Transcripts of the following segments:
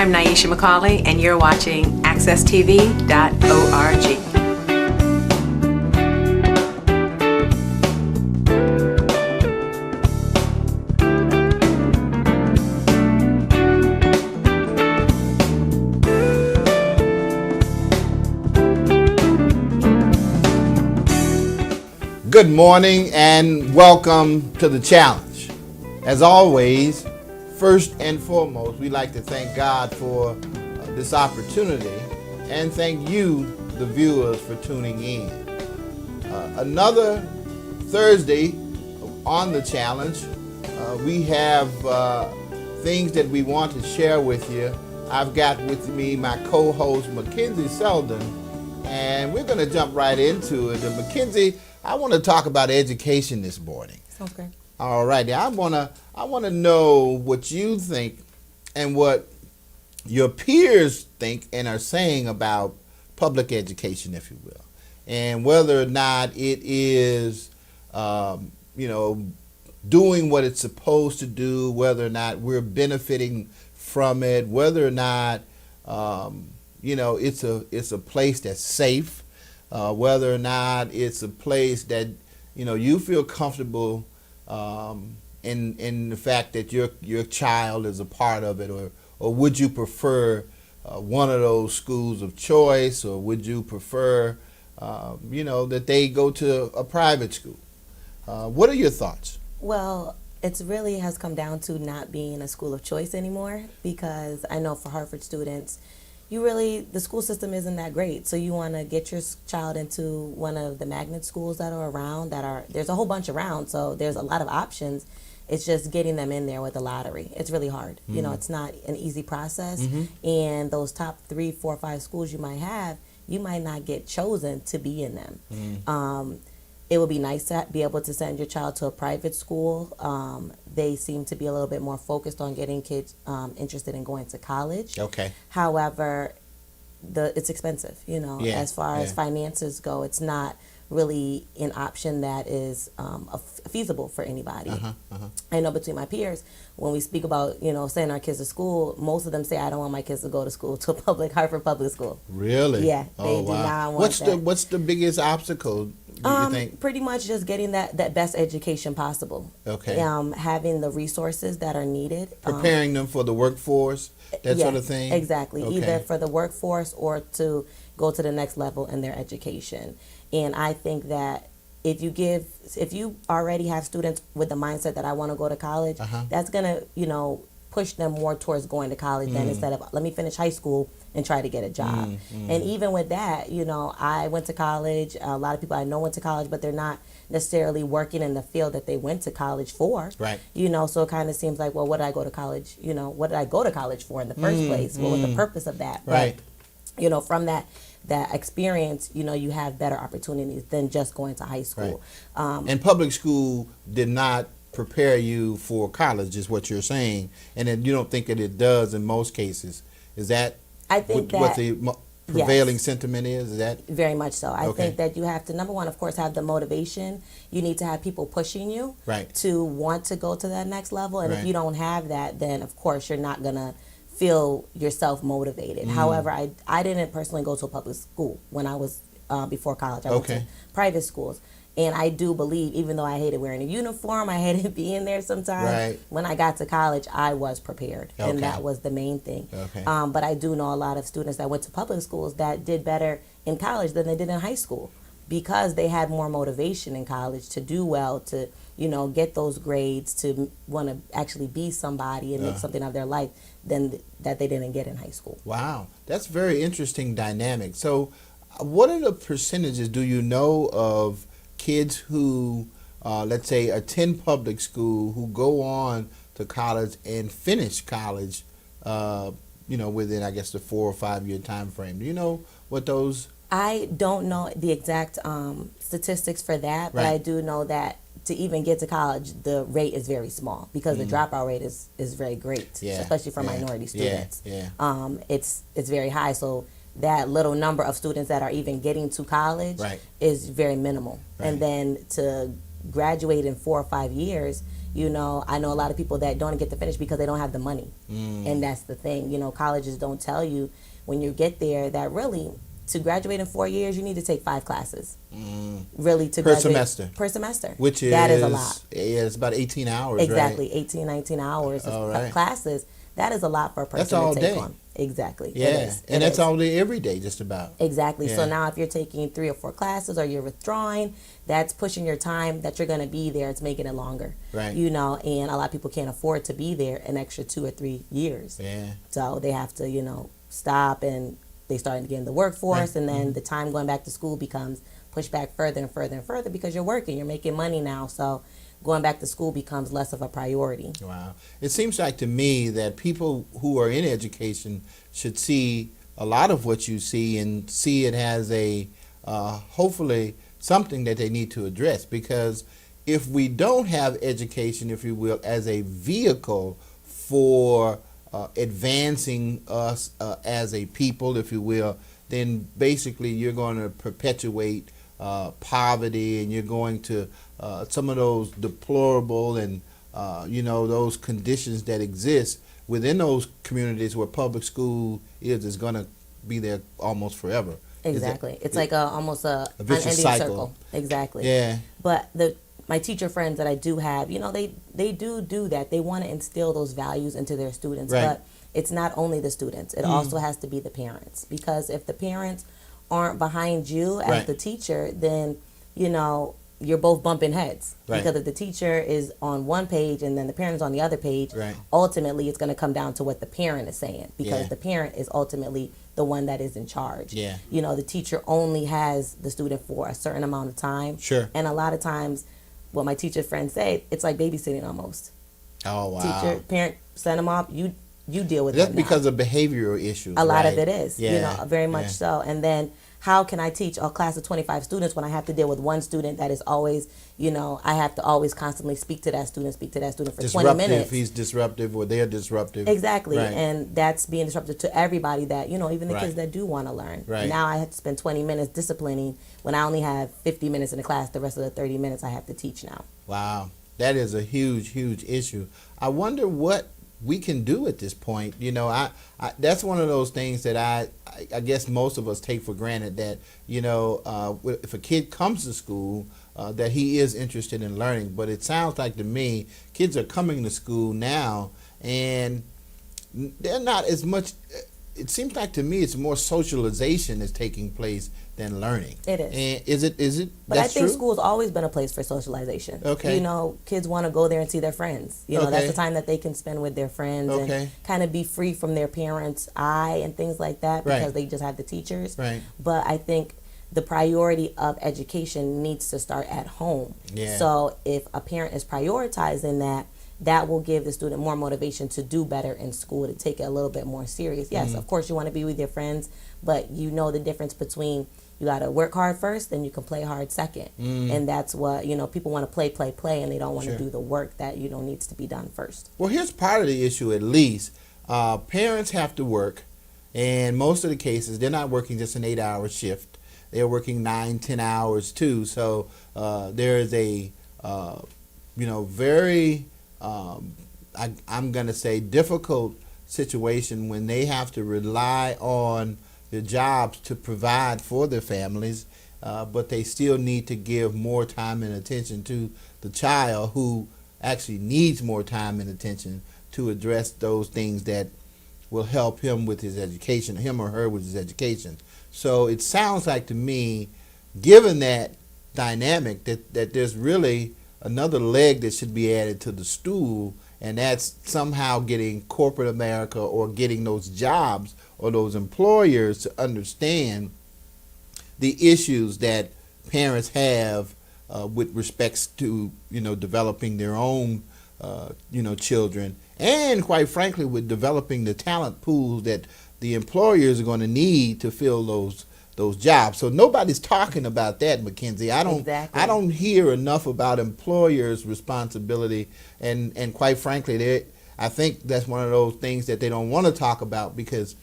I'm Nyesha McCauley, and you're watching AccessTV.org. Good morning and welcome to the challenge. As always, first and foremost, we'd like to thank God for this opportunity and thank you, the viewers, for tuning in. Another Thursday on the challenge. We have things that we want to share with you. I've got with me my co-host, Mckenzie Seldon, and we're going to jump right into it. And Mckenzie, I want to talk about education this morning. Okay. All right. I want to know what you think and what your peers think and are saying about public education, if you will, and whether or not it is, doing what it's supposed to do, whether or not we're benefiting from it, whether or not, it's a place that's safe. Whether or not it's a place that you feel comfortable in the fact that your child is a part of it, or would you prefer one of those schools of choice, or would you prefer that they go to a private school? What are your thoughts? Well, it really has come down to not being a school of choice anymore, because I know for Hartford students, the school system isn't that great. So you want to get your child into one of the magnet schools that are around, there's a whole bunch around, so there's a lot of options. It's just getting them in there with the lottery. It's really hard. Mm-hmm. It's not an easy process. Mm-hmm. And those top 3, 4, 5 schools you might have, you might not get chosen to be in them. Mm-hmm. It would be nice to be able to send your child to a private school. They seem to be a little bit more focused on getting kids interested in going to college. Okay. However, it's expensive, as far as finances go. It's not really an option that is feasible for anybody. I know between my peers, when we speak about, sending our kids to school, most of them say, I don't want my kids to go to school, to a Hartford public school. Really? Yeah, they do not want What's the biggest obstacle, do you think? Pretty much just getting that best education possible. Okay. Having the resources that are needed. Preparing them for the workforce, sort of thing? Exactly. Okay. Either for the workforce or to go to the next level in their education. And I think that if you already have students with the mindset that I want to go to college, that's going to, push them more towards going to college than instead of let me finish high school and try to get a job. And even with that, I went to college. A lot of people I know went to college, but they're not necessarily working in the field that they went to college for. Right. So it kind of seems like, well, what did I go to college? What did I go to college for in the first place? What was the purpose of that? Right. But, from that experience, you have better opportunities than just going to high school. Right. And public school did not prepare you for college, is what you're saying, and then you don't think that it does in most cases. Is that I think what the prevailing sentiment is? Is that very much so? I think that you have to, number one, of course, have the motivation. You need to have people pushing you to want to go to that next level, and if you don't have that, then of course you're not gonna feel yourself motivated. However, I didn't personally go to a public school when I was before college. I went to private schools. And I do believe, even though I hated wearing a uniform, I hated being there sometimes, when I got to college, I was prepared. And that was the main thing. But I do know a lot of students that went to public schools that did better in college than they did in high school, because they had more motivation in college to do well, to, get those grades, to want to actually be somebody and make something of their life than that they didn't get in high school. Wow. That's very interesting dynamic. So what are the percentages, do you know, of kids who, let's say, attend public school, who go on to college and finish college, within, I guess, the 4 or 5 year time frame? Do you know what those? I don't know the exact statistics for that, but I do know that to even get to college, the rate is very small, because the dropout rate is very great, especially for minority students. It's very high. So that little number of students that are even getting to college is very minimal. And then to graduate in 4 or 5 years, You know, I know a lot of people that don't get to finish because they don't have the money. And that's the thing. You know, colleges don't tell you when you get there that really to graduate in 4 years, you need to take 5 classes. Really to per graduate. semester. Per semester. Which is, that is a lot. Yeah, it's about 18 hours, exactly, right? 18, 19 hours of classes. That is a lot for a person that's all to take day. on. Exactly. Yeah, and that's all day, every day, just about. Exactly. Yeah. So now if you're taking 3 or 4 classes or you're withdrawing, that's pushing your time that you're going to be there. It's making it longer. Right. You know, and a lot of people can't afford to be there an extra 2 or 3 years. Yeah. So they have to, you know, stop and they start to get in the workforce, and then the time going back to school becomes pushed back further and further and further because you're working, you're making money now. So going back to school becomes less of a priority. Wow. It seems like to me that people who are in education should see a lot of what you see and see it as a hopefully something that they need to address, because if we don't have education, if you will, as a vehicle for advancing us as a people, if you will, then basically you're going to perpetuate poverty, and you're going to some of those deplorable and you know, those conditions that exist within those communities where public school is going to be there almost forever. Exactly. It's like almost a vicious unending cycle. Exactly. Yeah. But my teacher friends that I do have, you know, they do that. They want to instill those values into their students. Right. But it's not only the students. It also has to be the parents. Because if the parents aren't behind you as the teacher, then, you know, you're both bumping heads. Right. Because if the teacher is on one page and then the parent is on the other page, ultimately it's going to come down to what the parent is saying. Because the parent is ultimately the one that is in charge. Yeah. You know, the teacher only has the student for a certain amount of time. Sure. And a lot of times, what my teacher friends say, it's like babysitting almost. Oh, wow. Teacher, parent, send them off. You deal with That's them because now. of behavioral issues. A lot right? of it is, you know, very much so. And then how can I teach a class of 25 students when I have to deal with one student that is always, you know, I have to always constantly speak to that student for 20 minutes. He's disruptive or they're disruptive. Exactly. Right. And that's being disruptive to everybody that, you know, even the kids that do want to learn. Right. Now I have to spend 20 minutes disciplining when I only have 50 minutes in the class. The rest of the 30 minutes I have to teach now. Wow. That is a huge, huge issue. I wonder what we can do at this point. You know, I that's one of those things that I guess most of us take for granted, that, you know, if a kid comes to school, that he is interested in learning. But it sounds like to me, kids are coming to school now and they're not as much. It seems like to me it's more socialization is taking place than learning. It is. And is it? But I think school's always been a place for socialization. Okay. You know, kids want to go there and see their friends. You know, that's the time that they can spend with their friends and kind of be free from their parents' eye and things like that, because they just have the teachers. Right. But I think the priority of education needs to start at home. Yeah. So if a parent is prioritizing that will give the student more motivation to do better in school, to take it a little bit more serious. Yes, of course you want to be with your friends, but you know the difference between you got to work hard first, then you can play hard second. And that's what, you know, people want to play, and they don't want to do the work that, you know, needs to be done first. Well, here's part of the issue at least. Parents have to work, and most of the cases, they're not working just an 8-hour shift. They're working 9-10 hours too. So there is a, you know, very... I'm going to say difficult situation when they have to rely on their jobs to provide for their families, but they still need to give more time and attention to the child, who actually needs more time and attention to address those things that will help him with his education, him or her with his education. So it sounds like to me, given that dynamic, that there's really another leg that should be added to the stool, and that's somehow getting corporate America or getting those jobs or those employers to understand the issues that parents have with respects to, you know, developing their own, you know, children, and quite frankly with developing the talent pools that the employers are going to need to fill those jobs. So nobody's talking about that, Mckenzie. I don't hear enough about employers' responsibility, and quite frankly, I think that's one of those things that they don't want to talk about, because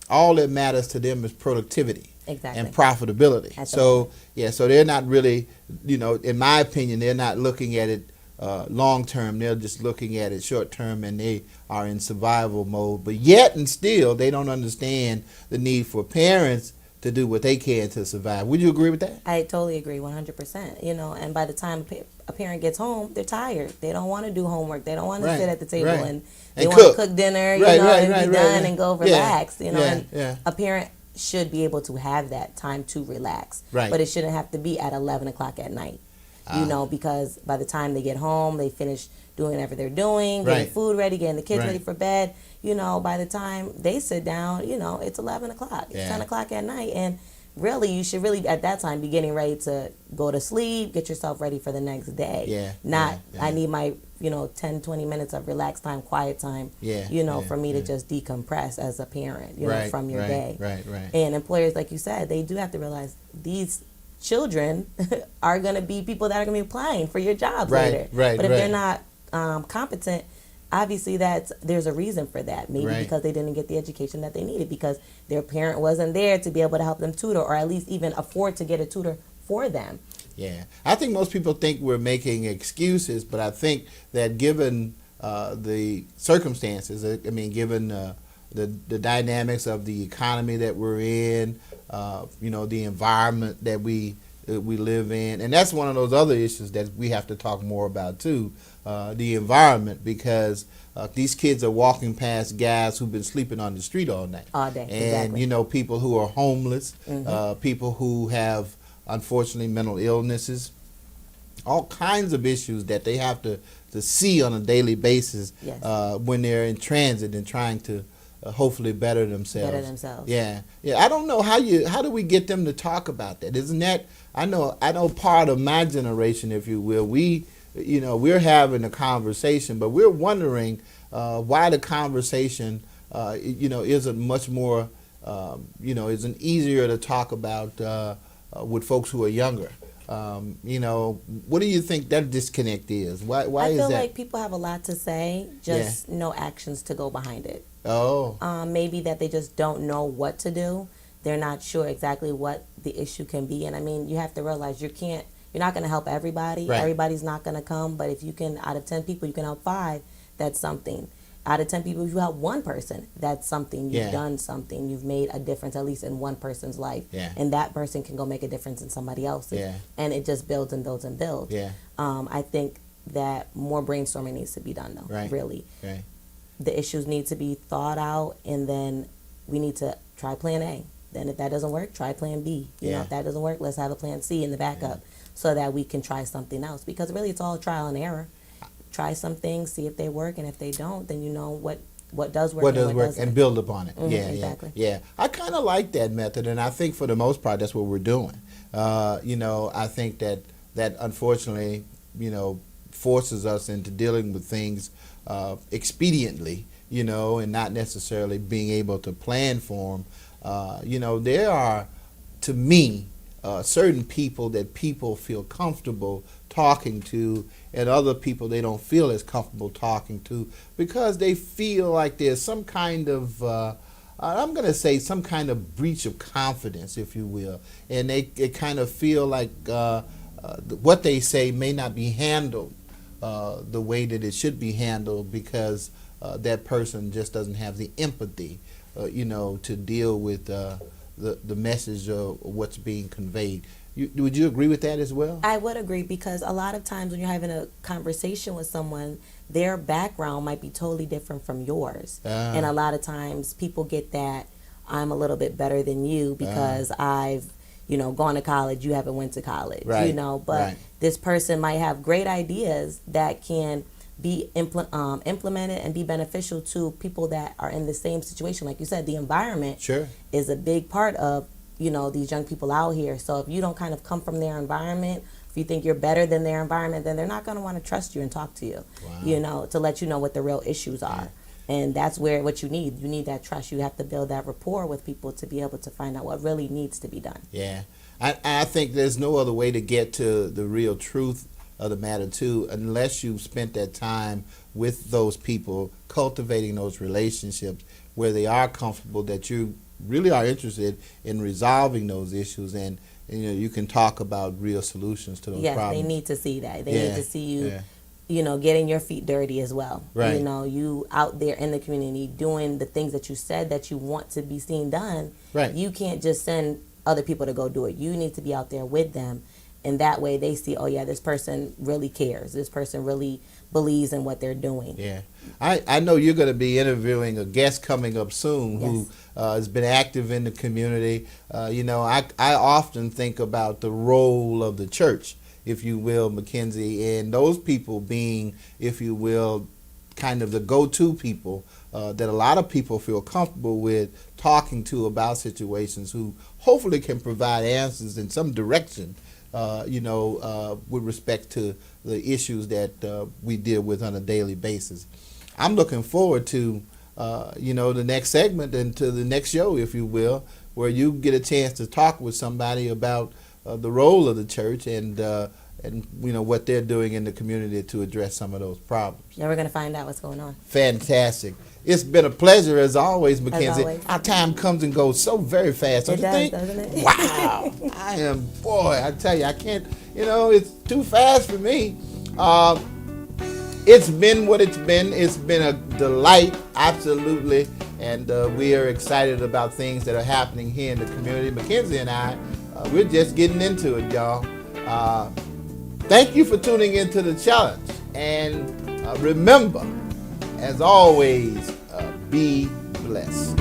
all that matters to them is productivity and profitability. So they're not really, you know, in my opinion, they're not looking at it long term. They're just looking at it short term, and they are in survival mode. But yet and still, they don't understand the need for parents to do what they can to survive. Would you agree with that? I totally agree, 100%. And by the time a parent gets home, they're tired. They don't want to do homework. They don't want to sit at the table and they want to cook dinner, and be done and go relax. And a parent should be able to have that time to relax, but it shouldn't have to be at 11 o'clock at night. Because by the time they get home, they finish doing whatever they're doing, getting food ready, getting the kids ready for bed. By the time they sit down, it's 11 o'clock, it's 10 o'clock at night. And really, you should really at that time be getting ready to go to sleep, get yourself ready for the next day. I need my, 10, 20 minutes of relaxed time, quiet time, for me to just decompress as a parent, from your day. And employers, like you said, they do have to realize these children are going to be people that are going to be applying for your job later. But if they're not competent, obviously there's a reason for that. Maybe because they didn't get the education that they needed, because their parent wasn't there to be able to help them tutor, or at least even afford to get a tutor for them. Yeah, I think most people think we're making excuses, but I think that given the circumstances, given the dynamics of the economy that we're in, the environment that we live in, and that's one of those other issues that we have to talk more about too, the environment, because these kids are walking past guys who've been sleeping on the street all night, all day, and people who are homeless, people who have unfortunately mental illnesses, all kinds of issues that they have to see on a daily basis when they're in transit and trying to hopefully better themselves. Yeah. I don't know how do we get them to talk about that? Isn't that, I know part of my generation, if you will, we're having a conversation, but we're wondering why the conversation isn't much more isn't easier to talk about with folks who are younger. What do you think that disconnect is? Why is that? I feel like people have a lot to say, just no actions to go behind it. Oh. Maybe that they just don't know what to do. They're not sure exactly what the issue can be. And you have to realize you're not going to help everybody. Everybody's not going to come. But if you can, out of 10 people, you can help 5, that's something. Out of 10 people, if you help 1 person, that's something. You've done something. You've made a difference, at least in one person's life. And that person can go make a difference in somebody else's. And it just builds and builds and builds. I think that more brainstorming needs to be done, though, really. The issues need to be thought out, and then we need to try plan A. Then if that doesn't work, try plan B. If that doesn't work, let's have a plan C in the backup so that we can try something else. Because really, it's all trial and error. Try some things, see if they work, and if they don't, then you know what does work, and build upon it. Exactly. I kind of like that method, and I think for the most part that's what we're doing. I think that unfortunately, forces us into dealing with things expediently, and not necessarily being able to plan for them. There are, to me, certain people that people feel comfortable talking to, and other people they don't feel as comfortable talking to, because they feel like there's some kind of I'm going to say some kind of breach of confidence, if you will, and they kind of feel like what they say may not be handled the way that it should be handled, because that person just doesn't have the empathy to deal with the message of what's being conveyed. Would you agree with that as well? I would agree, because a lot of times when you're having a conversation with someone, their background might be totally different from yours. And a lot of times people get that I'm a little bit better than you because I've gone to college, you haven't went to college, but this person might have great ideas that can be implemented and be beneficial to people that are in the same situation. Like you said, the environment is a big part of these young people out here. So if you don't kind of come from their environment, if you think you're better than their environment, then they're not going to want to trust you and talk to you, to let you know what the real issues are. And that's what you need. You need that trust. You have to build that rapport with people to be able to find out what really needs to be done. I think there's no other way to get to the real truth of the matter too, unless you've spent that time with those people, cultivating those relationships where they are comfortable, that you really are interested in resolving those issues, and you can talk about real solutions to those problems. They need to see that. They need to see you getting your feet dirty as well. Right. You out there in the community doing the things that you said that you want to be seen done. Right. You can't just send other people to go do it. You need to be out there with them. And that way they see, oh, yeah, this person really cares. This person really believes in what they're doing. Yeah. I know you're going to be interviewing a guest coming up soon who has been active in the community. I often think about the role of the church, if you will, Mckenzie, and those people being, if you will, kind of the go-to people that a lot of people feel comfortable with talking to about situations, who hopefully can provide answers in some direction, with respect to the issues that we deal with on a daily basis. I'm looking forward to, the next segment and to the next show, if you will, where you get a chance to talk with somebody about the role of the church and what they're doing in the community to address some of those problems. Yeah, we're going to find out what's going on. Fantastic. It's been a pleasure as always, Mckenzie. As always. Our time comes and goes so very fast, don't you think? Doesn't it? Wow. I tell you, I can't, it's too fast for me. It's been what it's been. It's been a delight, absolutely. And we are excited about things that are happening here in the community. Mckenzie and I, we're just getting into it, y'all. Thank you for tuning into the challenge. And remember, as always, be blessed.